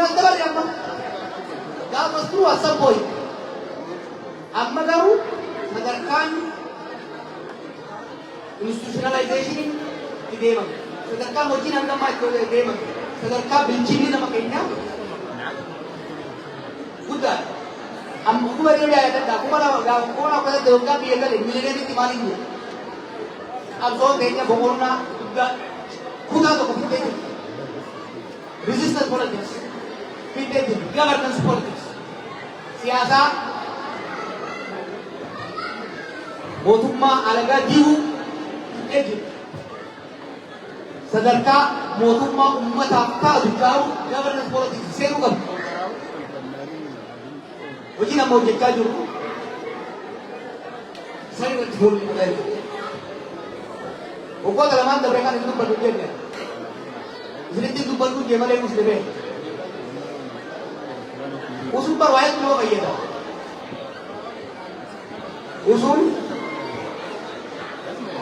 biras dabarre amma gaafas turu asam boy amma garuu sadarkaan institutionalization ideemame sadarkaan hojiin hangamaa itti deemame sadarkaa bilchinni nama keenyaa guddaadha. Amma kuma dia ada kuma kata dongga biar kali militer itu paling dia. Absorb kayaknya bongorna juga kuda tu kita resistance politics, kita governance politics, siasat, motumma alaga diu itu. Sadarka motumma ummat apa juga governance politics seru kan. Hojii nama hojjechaa jiru isaan irratti foolii godhaa jiru. Waggoota lamaan dabree kan hin dubbadhu jenne isinitti dubbadhu jee malee nus dhibee usuun barbaayatu nama fayyada. Usuun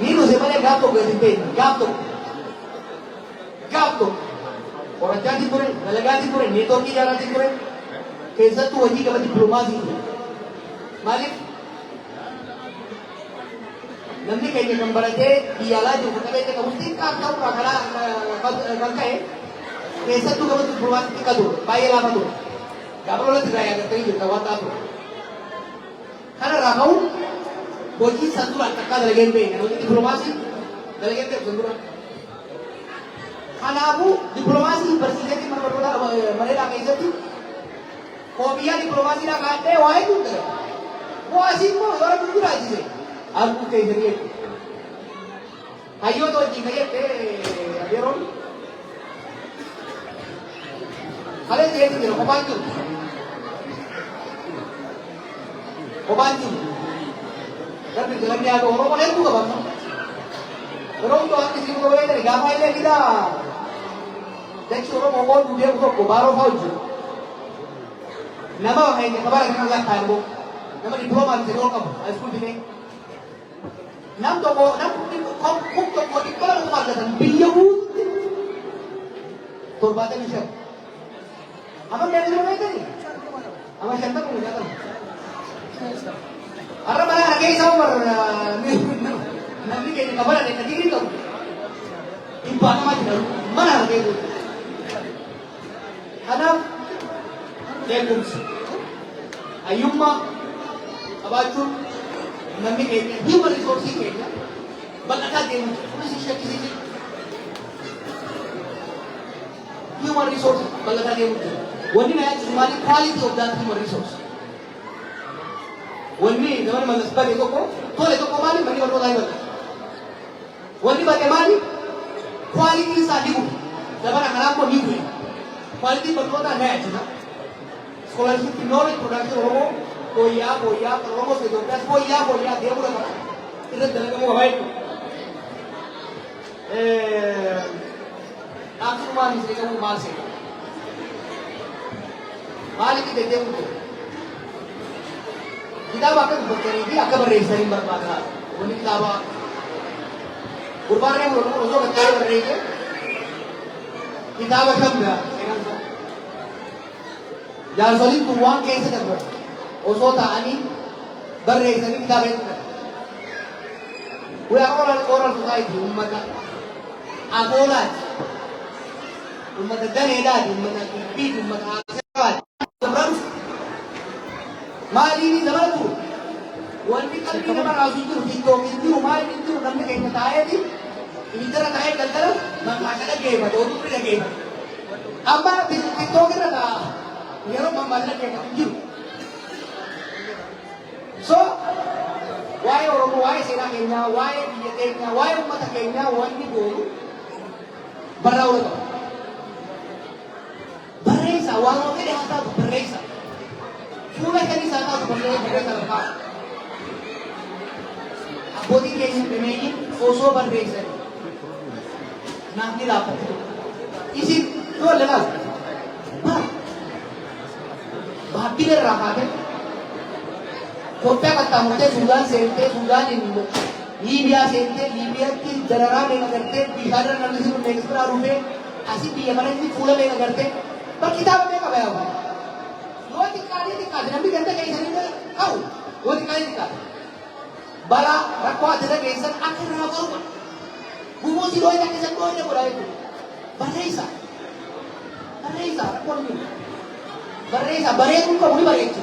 ni nuse malee gaaf tokko gadi ta'e gaaf tokko qorachaatiin ture dalagaatiin ture neetwoorkii ijaaraatiin ture. Keessattuu hojii gama dippiloomaasii maaliif namni keenya kan baratee biyya alaa jiru qabeenya qabutti ta'urraa kan ka'e keessattuu gama dippiloomaasii xiqqaa ture baay'ee laafa ture gaafa lolatti irraa yaadattanii jirta waan ta'aa ture. Kanarraa ka'uun hojii san duraan takkaa dalagee hin beekne hojii dippiloomaasii dalagee hin beeku san duraan. Kanaafuu dippiloomaasii barsiiseetti mana barnootaa mareedhaa keessatti Kopiya diplomasi dah kate, wahai tu ter. Wah sih mo, orang tu dah sih. Aku kaya jadi. Ayo tu jika ya te, abiron. Kalau dia tu, kobantu. Tapi dalam dia tu orang mana tu kawan? Orang tu aku sih kau ini, gamai le kita. Jadi orang mau tu dia tu kobaro fauju. Nama orang ini kabar kita lihat tahu, nama diploma di sekolah kamu, sekolah ini. Nam tu kau di kalau tu macam biaya pun, torbatnya macam. Apa dia di mana ini? Apa siapa pun tidak tahu. Orang mana lagi sama nanti kayak kabar ada kiri tu. Ibu nama macam mana lagi itu? Anak James, Ayumma, Abaju, Nami Kenya, human resources Kenya, but academic, human resources, but academic. When you have Somali quality of that human resource. When we, the one must study Coco, Mali, but you don't like it. When you buy Mali, quality is a new, the one I have new. Quality but not a match. Scholarship knowledge production homo koya homo se dotas koya dia pura kata itu dalam kamu baik aku cuma mesti kamu masih malik itu dia pun kita bahkan bercari dia akan beresari berbagai ini kita apa berbagai untuk bercari beresari kita bahkan enggak Jangan solit tuang कैसे कर रहे हो सोता आनी बर रहे सभी किताबें वो orang society umat agolat umat ganedad umat kipit umat aserat zaman mali ni zaman tu wanita kami nama rasul tu itu mali itu kami kayak kaya ni ini cara kaya kalau maka ada game ada orang punya game apa itu kita dah Yero membaca kayak gitu. So, why orang why sila Kenya, why dia Kenya, why umat Kenya, why ni guru berau itu. Beresa, walau kita hata tu beresa. Cuma kali sana tu beresa apa? Aku di Kenya ini, oso beresa. Nak ni dapat. Isi tu adalah. Bahkan raka kan, kota kata mungkin Sudan ini, Libya की दरारा में करते बिहार नल से नेक्स्ट रुपए ऐसी भी हमारे भी फूल में करते पर किताब में का bayahu. Loti kali namni ganda kaisani kau. Loti kali. Bara rakwa ada kaisan akhir ragu. Bumu si doi nak kaisan doi dia boleh itu. Barisa rakwa ni. Barisa itu kau boleh bare itu.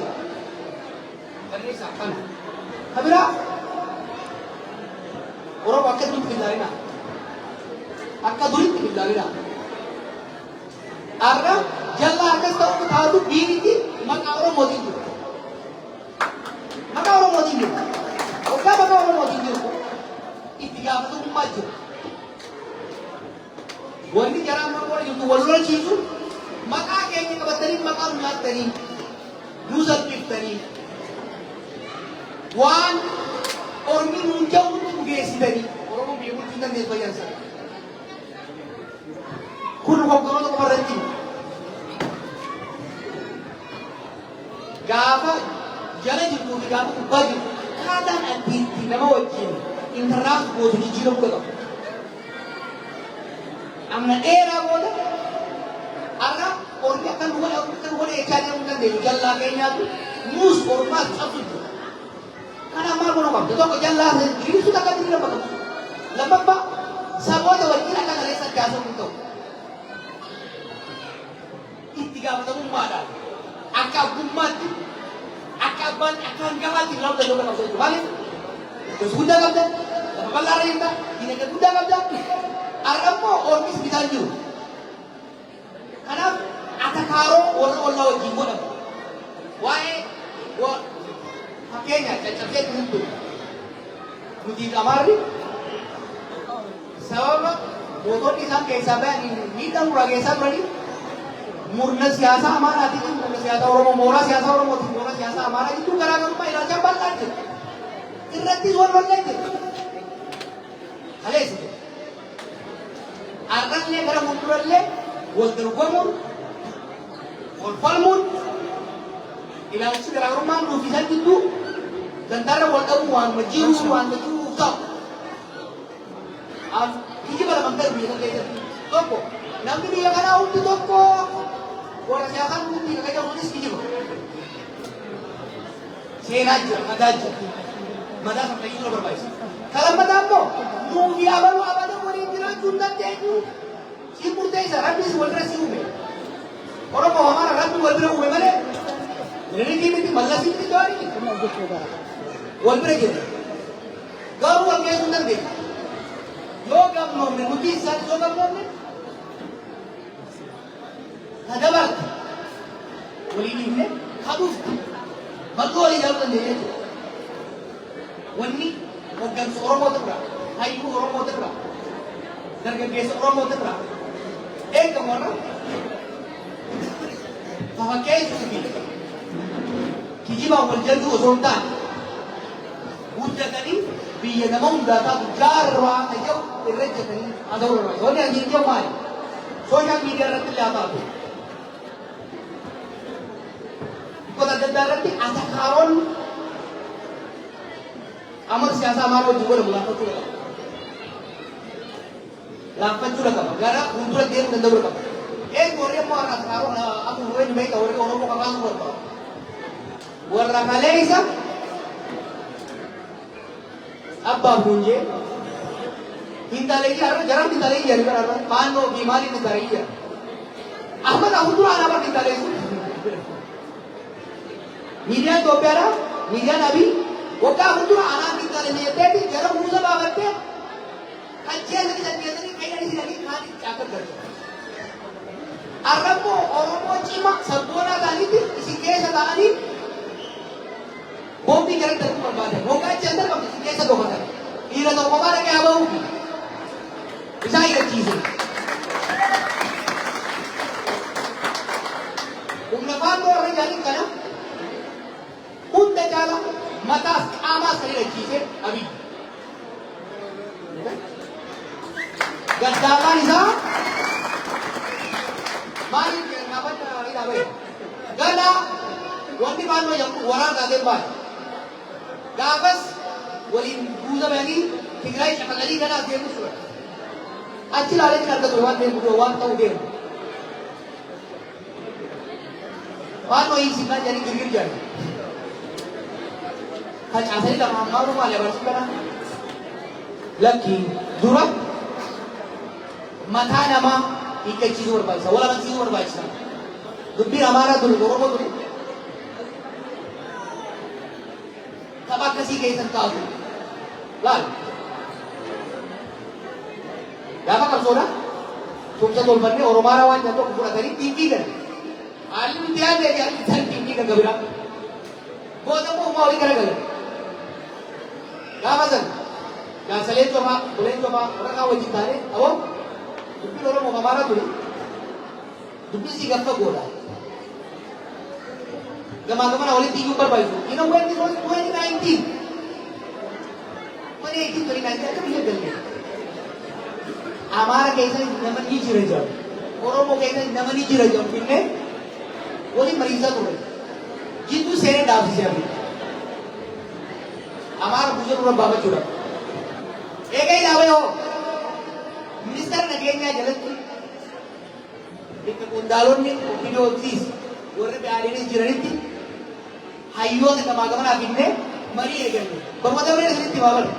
Barisa kan. Habira orang pakai tu kita na. Akka durit kita na. Arga jalla arga tahu tahu bini ti maka orang modi tu. Oka maka orang modi tu. Itiga tu maju. Wani jaram orang itu walur cizu maka kayaknya kebetulan maka umat tadi user tadi. One orang ni muncul untuk gesi tadi. Orang ni muncul dan dia bayar sah. Kun kau tu kemarin ni. Gapa jalan jitu di gapa tu baju. Kadang anti nama wajib. Internet boleh dijiru kau. Amna era boleh. Arab orang ni akan boleh cari orang ni. Jalan kayaknya tu mus ormas apa tu. Karena malu nak betul kau jalan ini sudah kan tidak bagus. Lambat pak, semua tu wajib akan ada sesuatu untuk. Tiga macam umat dah. Akak umat, akan gagal tinggal dalam dalam satu balik. Terus sudah kan dah, apa lari dah? Ini kan sudah kan dah. Arab mo orang ni sekitar tu. Karena ada karo orang wajib pun. Wah, pakainya cacat itu. Mudi kamar ni. Sebab motor ni sampai sampai ni dah murah kesat berani. Murna siasa हमारा आती है murna siasa orang मोरा siasa orang मोरा siasa हमारा itu gara-gara rumah raja bantal je irati zuar bantal je halis argan le gara mundur le wal tergomur wal falmun ila usi gara rumah lu bisa itu gantara wal tamu wan majiru tak ini bala bantal biasa kayak toko nanti dia kana untuk toko orang siapa pun tidak kerja tulis kiji ko. Senaja, mada sampai itu berbaik. Kalau madammo, movie abalu orang tidak junta teju. Si putih saya habis walra si ume. Orang bawa mana rabu walra ume mana? Ini kita malas itu jari. Walra gitu. Garu apa yang junta deh? Yoga nomor mungkin satu yoga nomor. Ada bang, boleh ni ni, kabus, bagus orang jalan ni. Wani, orang seorang mau terberak, ibu orang mau terberak, darga gas orang mau terberak. Kemana? Bahawa kes itu, kiji bawa berjalan zontan. Udah tadi, biar nama udah tak jarwa, aja terlepas tadi, ada orang. Soalnya yang dia mai, social media rata lihat tu. Kota darat ni ada karon amar siasa amar juga melakukan tu. Lakukan tu lagi. Gara untuk dia tenda berapa. Korea mau anak karon aku boleh mereka orang mau kapan berapa. Warna Malaysia abba bunje hinta lagi ada jarang hinta lagi ada kan pano bimari hinta lagi. Ahmad aku tu anak hinta lagi. Media tu apa? Media nabi. Waktu itu anak kita ni jadi jarang muda bawa te. Kajian lagi jadi kayak ni lagi kali cakap kerja. Arab orang mau cima sebuah kali tu isi kes ada ni. Bombi kerana terus berbalik. Muka cendera kau isi kes ada apa? Ira tu apa lagi apa ubi? Bisa ikat cium. Umrah tu orang jadi kan? Unde jalan mata amas kali lagi je abi. Gaddaman isa mari kenapa ni dah baik. Gada wanti baru yang orang dah debat. Gabas walin buza bagi tinggal cakap lagi gada dia tu surat. Acil ada di kerja tuan dia buat tahu dia. Faanoo hiisinnaa jedhanii girgir jedhan. Facaasanii lama ammaa maal yabarsu kana lakki dura mataa namaa hiikkachiisuu barbaachisa. Wal amansiisuu barbaachisa. Dubbiin Amaaraa ture Oromoo ture. Tapha akkasii keessan kaa'u. Laal. Gaafa qabsoodha. Tumsa tolfannee Oromaaraa waan tokko fudhatanii dhiibbaa gala. Haalli nuti yaadne haalli isaan dhiibbaa gala biraa. Booda immoo uumaa walii garagala. Gaafa sana jaarsalee cofaa, buleen cofaa, waraqaa wajjin taanee aboo dubbiin Oromoo Amaaraa ture. Dubbiin si gaffa godha. Gamaa gamana walitti iyyuu barbaachisu. You know when it was 2019. 2018 akka biyya galle. Amaara keessa nama ni jira jedhamu. Oromoo keessa nama ni jira jedhamu finnee waliin mariisaa ture. Jidduu seenee dhaabsisee hafe. Amaara biyya dura baafachuudha. Eegaa ilaawee hoo ministeera nageenyaa jalatti itti qondaalonni ofiidoofis warri baadiyyaa jiranitti hayyoota gamaa gamanaa finnee marii eegalle. Barnoota biree isinitti baabala.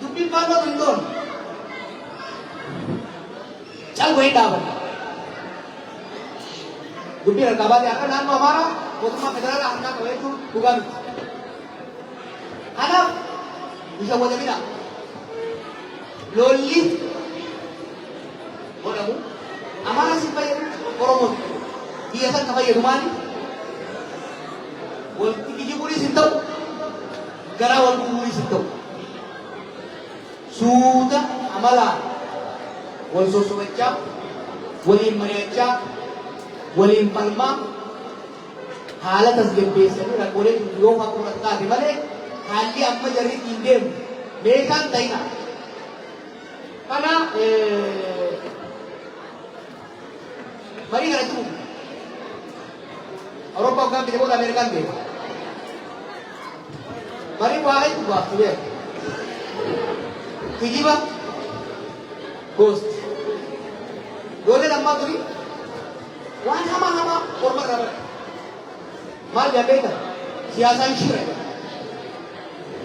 Dubbiin faanoo dundoon calqoo dhaabata. Dubbiin harkaa baatee akka naannoo Amaaraa mootummaa federaalaa harkaa qabeetu dhugaa miti. Kanaaf isa wajjabina lolli godhamu Amaaraa si fayyadu Oromoo biyya san ka fayyadu maali? Wal kijibuunis hin ta'u garaa wal gubuunis hin ta'u. Suuta amalaa wal sosobachaa waliin mari'achaa waliin falmaa haala tasgabbeessanii rakkoolee yoo fakkuura taate malee haalli amma jarri ittiin deemu beekaan ta'ina. Kana marii kana jiru Awurooppaa hoggaan bite booda Ameerikaan beeka. Marii waa hedduu baaftu beeka. Kijiba ghost. Ijoolleen ammaa turi waan hamaa orma irraa bara. Maal jedhan beektan? Siyaasaan shira jedha.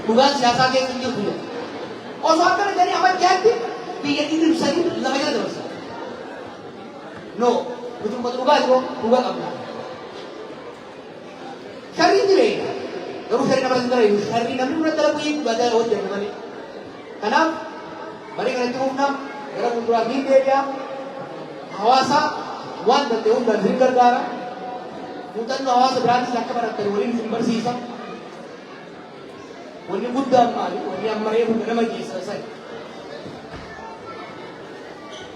Dhugaan siyaasaa keessa hin jirtu jedha. Osoo akkana jedhanii amajjaatti biyya dhidhibsanii lafa jala dabarsa. No, nuti ummata dhugaa jiru dhugaa qabna. Sharriin ni beeka. Garuu sharrii nama hin dalagu. Sharrii namni dura dalagu dhugaa jala hojjenna malee. Kanaaf marii kanatti humna gara fuulduraa ni deebi'a. Hawaasa waan danda'e hundaan ni gargaara. Muuxannoo hawaasa biraatis akka barattan waliin isin barsiisa. Wanni guddaan maali? Wanni ammaree hunda nama geessa sani.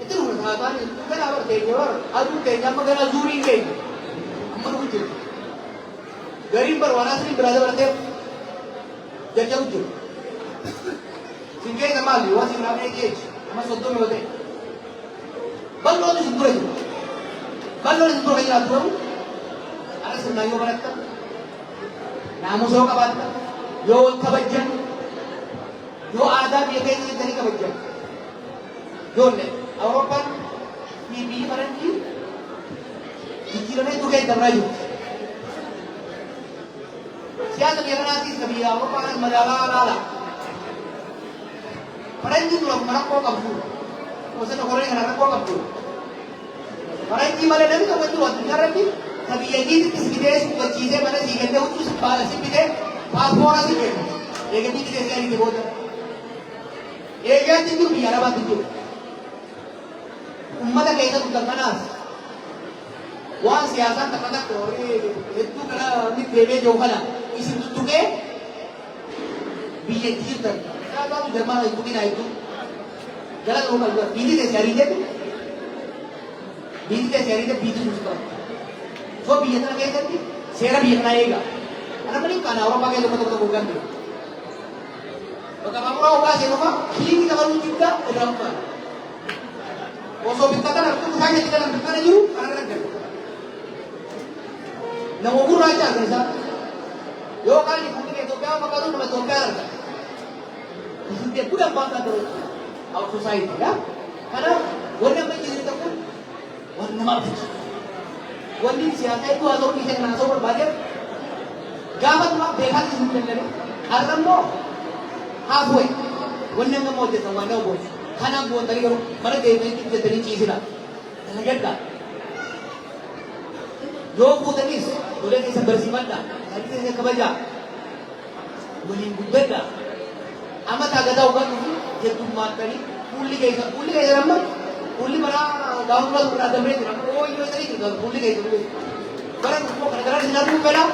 Itti dhufna taataan gara abarteenya bara aduu keenya amma gara zuuriin keenya amma dhufu jiru. Gariin barbaanaa siniin biraa dabalatee jajjabu jiru. Singkeessa maali? Waan sin raafnee geechi amma soddomi yoo ta'e. Balloon isin dura jiru. Balloon isin dura jiraatu ta'u ana sirnaa yoo baratta naamusa yoo qabaatta yoo wal kabajjan yoo aadaa biyya keessa jettanii kabajjan yoonne Awurooppaan fi biyyi faranjii jijjiiramee dhugee dabraa jiru. Siyaasa biyya kanaatiis ka biyya Awurooppaa kanas madaalaa alaala. Faranjii dura rakkoo qabdu. Gosa horee kana rakkoo qabdu. Faranjii malee namni tokko jiru addunyaa irratti ka biyya jiititti si fidee si hubachiisee mana si gannee huccuu si baala si fidee paaspoora si kennu. Eega jiiti keessee ariite booda. Eegaatti jiru biyya arabaatti jiru. Ummata keessa tuttan kanaas waan siyaasaan takka takka hedduu kana inni deemee jiru kana isin tuttuqee biyya itti jirtan. Kanaafuu jarmaan hin tuqinaa hedduu. Jala ta'uu qabu. Biitii teessee ariiteetu. Biitii teessee ariitee biitii sun qabu. So biyya kana keessatti seera biyya kanaa eega. Kana malee kan Awurooppaa keessa tokko tokko hoggan jiru. Bakka baaburaa hoggaa seenuufaa kiilii dabaluu jibdaa irraa hubaa. Osoo bittatan harkuun isaa keessa jalan bittana jiru kana raggan. Nama gurraacha argan isaa. Yoo kaan fuuldura Itoophiyaa fakkaatu nama Itoophiyaa argan. Isin hedduu dambaasaa jiru. Our society, ya. Karena warna menjadi takut, warna mati. wanni siyaasa iddoo haa ta'u dhiisee kana haa ta'u barbaadeef gaafa duraa beekaa isin kennanii har'a immoo haafuwe wanni amma hojjetan waan nama boonsu kanaaf boontanii garuu mana deemanii jettanii ciisina dalagadhaa yoo fuutanis ijoollee keessa barsiifadhaa sadii keessa kabajaa waliin guddadhaa amma taagataa hubatu jettummaatanii fuulli keessa amma fuulli bara gaafuma duraa damee jira ooyiruu ta'ee jira fuulli keessa bara kana gara sinarruu fedhaa